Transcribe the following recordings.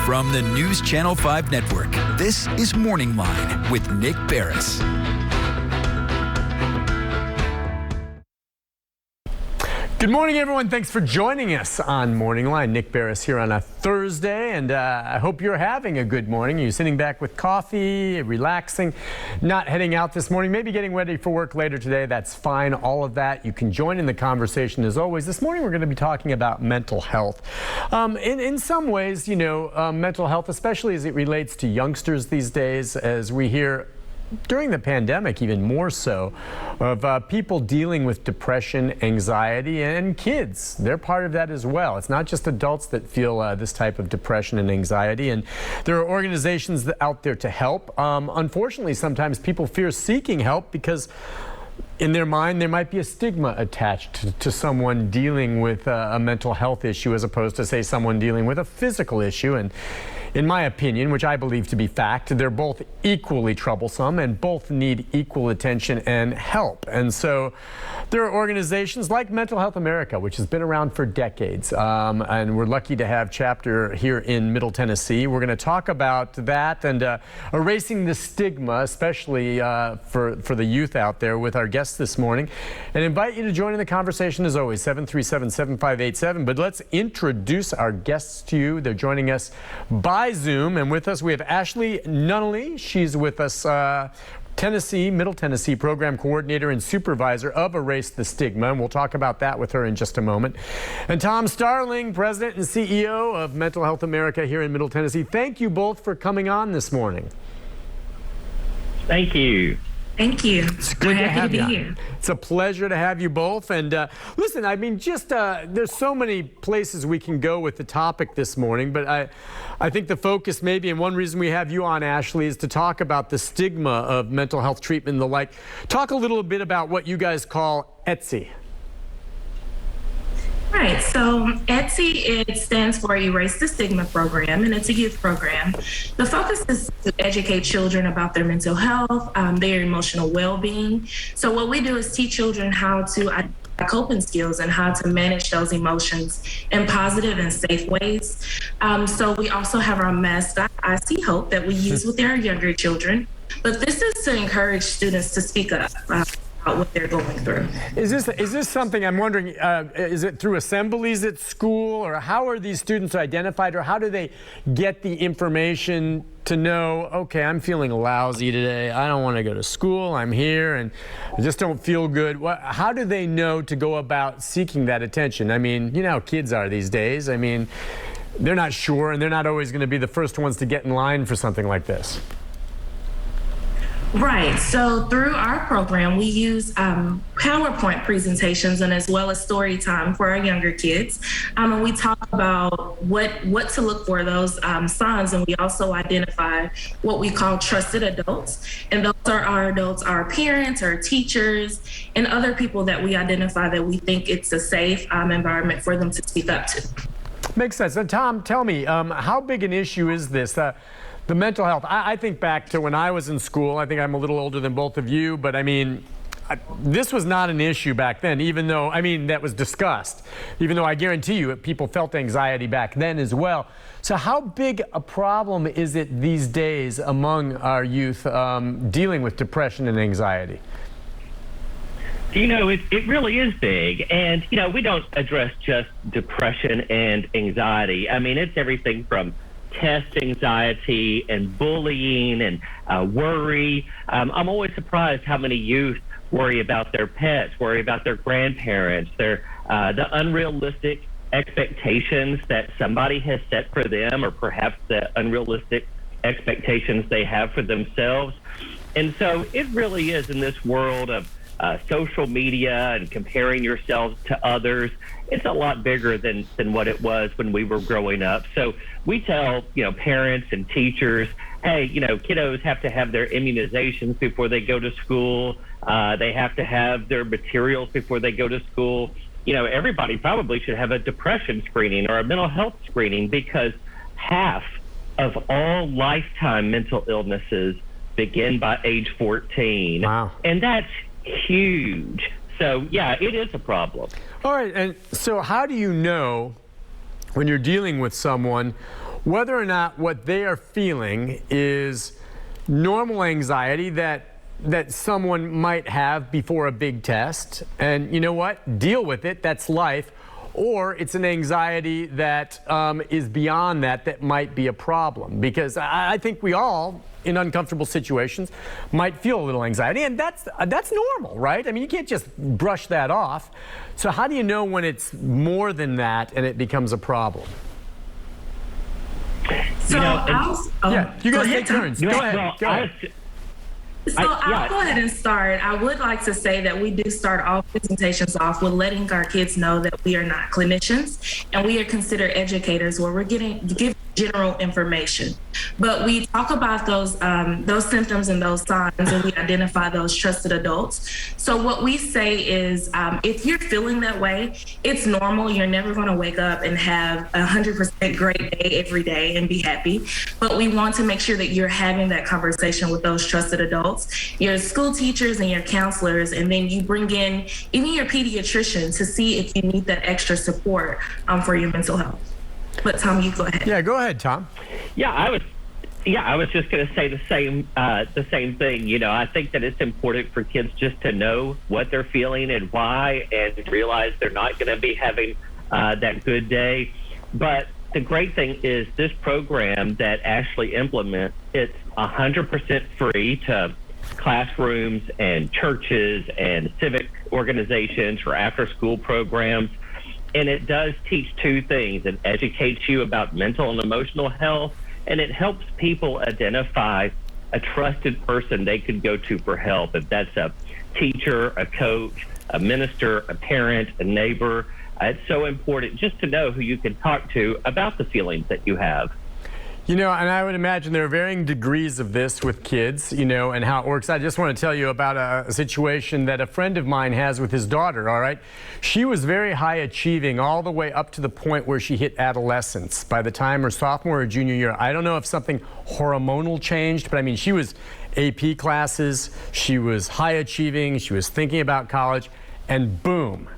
From the News Channel 5 Network, this is MorningLine with Nick Barris. Good morning, everyone. Thanks for joining us on MorningLine. Nick Barris here on a Thursday, and I hope you're having a good morning. You're sitting back with coffee, relaxing, not heading out this morning, maybe getting ready for work later today. That's fine. All of that. You can join in the conversation as always. This morning, we're going to be talking about mental health. In some ways, mental health, especially as it relates to youngsters these days, as we hear during the pandemic, even more so, of people dealing with depression, anxiety, and kids. They're part of that as well. It's not just adults that feel this type of depression and anxiety, and there are organizations out there to help. Unfortunately, sometimes people fear seeking help because in their mind, there might be a stigma attached to someone dealing with a mental health issue as opposed to, say, someone dealing with a physical issue. And in my opinion, which I believe to be fact, they're both equally troublesome and both need equal attention and help. And so there are organizations like Mental Health America, which has been around for decades. And we're lucky to have chapter here in Middle Tennessee. We're going to talk about that and erasing the stigma, especially for the youth out there, with our guests this morning, and invite you to join in the conversation as always, 737-7587. But let's introduce our guests to you. They're joining us by Zoom, and with us we have Ashley Nunnally. She's with us, Middle Tennessee Program Coordinator and Supervisor of Erase the Stigma, and we'll talk about that with her in just a moment. And Tom Starling, President and CEO of Mental Health America here in Middle Tennessee. Thank you both for coming on this morning. Thank you. Thank you. It's good to have you here. It's a pleasure to have you both. And listen, I mean, there's so many places we can go with the topic this morning, but I think the focus maybe, and one reason we have you on, Ashley, is to talk about the stigma of mental health treatment and the like. Talk a little bit about what you guys call ETSI. Right, so ETSI, it stands for Erase the Stigma Program, and it's a youth program. The focus is to educate children about their mental health, their emotional well-being. So what we do is teach children how to identify coping skills and how to manage those emotions in positive and safe ways. So we also have our mascot, I See Hope, that we use with our younger children. But this is to encourage students to speak up what they're going through. Is this something, I'm wondering, is it through assemblies at school, or how are these students identified, or how do they get the information to know, okay, I'm feeling lousy today, I don't want to go to school, I'm here and I just don't feel good? How do they know to go about seeking that attention? I mean, you know how kids are these days. I mean, they're not sure, and they're not always going to be the first ones to get in line for something like this. Right. So through our program, we use PowerPoint presentations and as well as story time for our younger kids. And we talk about what to look for, those signs. And we also identify what we call trusted adults. And those are our adults, our parents, our teachers, and other people that we identify that we think it's a safe environment for them to speak up to. Makes sense. And Tom, tell me, how big an issue is this? The mental health. I think back to when I was in school. I think I'm a little older than both of you, but I mean, this was not an issue back then, even though, I mean, that was discussed, even though I guarantee you people felt anxiety back then as well. So how big a problem is it these days among our youth dealing with depression and anxiety? It really is big. And, we don't address just depression and anxiety. I mean, it's everything from test anxiety and bullying and worry. I'm always surprised how many youth worry about their pets, worry about their grandparents, the unrealistic expectations that somebody has set for them, or perhaps the unrealistic expectations they have for themselves. And so it really is, in this world of social media and comparing yourselves to others, it's a lot bigger than what it was when we were growing up. So we tell, parents and teachers, hey, kiddos have to have their immunizations before they go to school. They have to have their materials before they go to school. Everybody probably should have a depression screening or a mental health screening, because half of all lifetime mental illnesses begin by age 14. Wow. And that's huge. So, yeah, it is a problem. All right. And so how do you know, when you're dealing with someone, whether or not what they are feeling is normal anxiety that someone might have before a big test, and you know what? Deal with it. That's life. Or it's an anxiety that is beyond that might be a problem. Because I think we all, in uncomfortable situations, might feel a little anxiety, and that's normal, right? I mean, you can't just brush that off. So how do you know when it's more than that and it becomes a problem? So You guys take turns. Go ahead. I'll go ahead and start. I would like to say that we do start all presentations off with letting our kids know that we are not clinicians and we are considered educators, where we're giving general information. But we talk about those symptoms and those signs, and we identify those trusted adults. So what we say is, if you're feeling that way, it's normal. You're never going to wake up and have 100% great day every day and be happy. But we want to make sure that you're having that conversation with those trusted adults, your school teachers and your counselors, and then you bring in even your pediatrician to see if you need that extra support for your mental health. But Tom, you go ahead. Yeah, go ahead, Tom. I was just going to say the same thing. You know, I think that it's important for kids just to know what they're feeling and why, and realize they're not going to be having that good day. But the great thing is this program that Ashley implements, it's 100% free to classrooms and churches and civic organizations for after-school programs. And it does teach two things. It educates you about mental and emotional health, and it helps people identify a trusted person they could go to for help. If that's a teacher, a coach, a minister, a parent, a neighbor, it's so important just to know who you can talk to about the feelings that you have. You know, and I would imagine there are varying degrees of this with kids, you know, and how it works. I just want to tell you about a situation that a friend of mine has with his daughter, all right? She was very high achieving all the way up to the point where she hit adolescence. By the time her sophomore or junior year, I don't know if something hormonal changed, but I mean, she was AP classes, she was high achieving, she was thinking about college, and boom.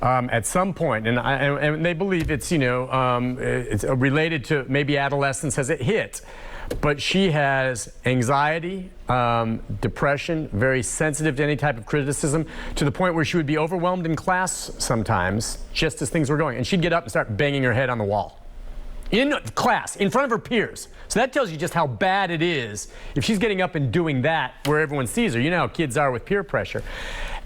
At some point, and they believe it's, you know, it's related to maybe adolescence as it hit, but she has anxiety, depression, very sensitive to any type of criticism, to the point where she would be overwhelmed in class sometimes, just as things were going, and she'd get up and start banging her head on the wall. In class, in front of her peers. So that tells you just how bad it is if she's getting up and doing that where everyone sees her. You know how kids are with peer pressure.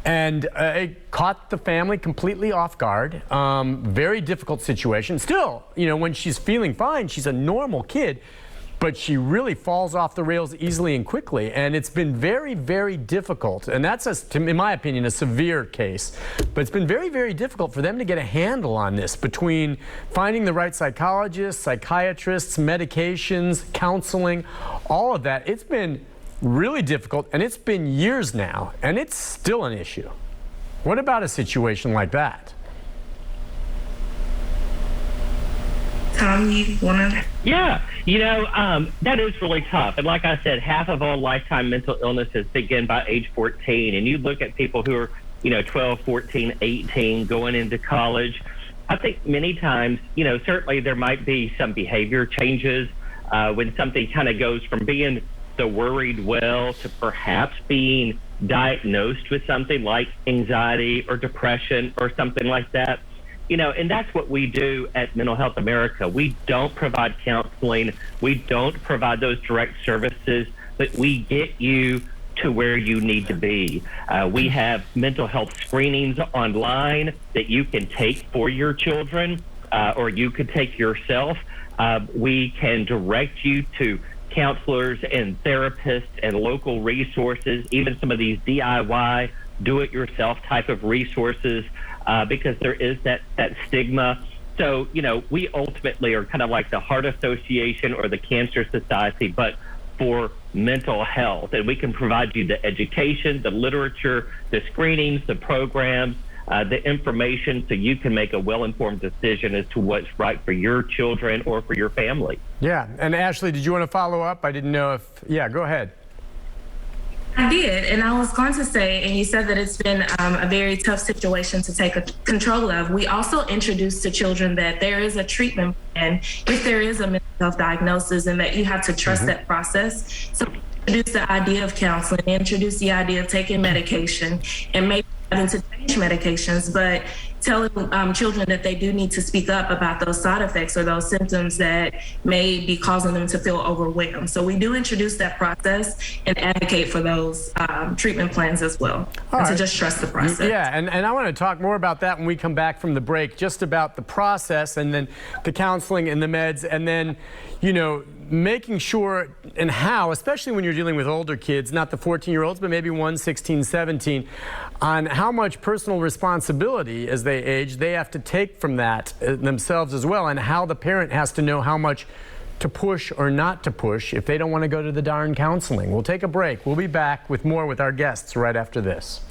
And it caught the family completely off guard. Very difficult situation. Still, you know, when she's feeling fine, she's a normal kid, but she really falls off the rails easily and quickly. And it's been very, very difficult. And that's, in my opinion, a severe case. But it's been very, very difficult for them to get a handle on this, between finding the right psychologists, psychiatrists, medications, counseling, all of that. It's been really difficult, and it's been years now, and it's still an issue. What about a situation like that? Tom, you want to? Yeah, you know, that is really tough. And like I said, half of all lifetime mental illnesses begin by age 14. And you look at people who are, you know, 12, 14, 18, going into college. I think many times, you know, certainly there might be some behavior changes when something kind of goes from being the worried well to perhaps being diagnosed with something like anxiety or depression or something like that. You know, and that's what we do at Mental Health America. We don't provide counseling. We don't provide those direct services, but we get you to where you need to be. We have mental health screenings online that you can take for your children, or you could take yourself. We can direct you to counselors and therapists and local resources, even some of these DIY, do-it-yourself type of resources, because there is that stigma. So, you know, we ultimately are kind of like the Heart Association or the Cancer Society, but for mental health. And we can provide you the education, the literature, the screenings, the programs, the information, so you can make a well-informed decision as to what's right for your children or for your family. Yeah, and Ashley, did you want to follow up? I didn't know if, yeah, go ahead. I did, and I was going to say, and you said that it's been a very tough situation to take control of. We also introduced to children that there is a treatment plan if there is a mental health diagnosis, and that you have to trust that process. So we introduced the idea of counseling, introduced the idea of taking medication, and maybe having to change medications, but telling children that they do need to speak up about those side effects or those symptoms that may be causing them to feel overwhelmed. So we do introduce that process and advocate for those treatment plans as well. And to just trust the process. Yeah, and I want to talk more about that when we come back from the break, just about the process and then the counseling and the meds, and then, you know, making sure and how, especially when you're dealing with older kids, not the 14-year-olds, but maybe 16, 17, on how much personal responsibility as they age they have to take from that themselves as well, and how the parent has to know how much to push or not to push if they don't want to go to the darn counseling. We'll take a break. We'll be back with more with our guests right after this.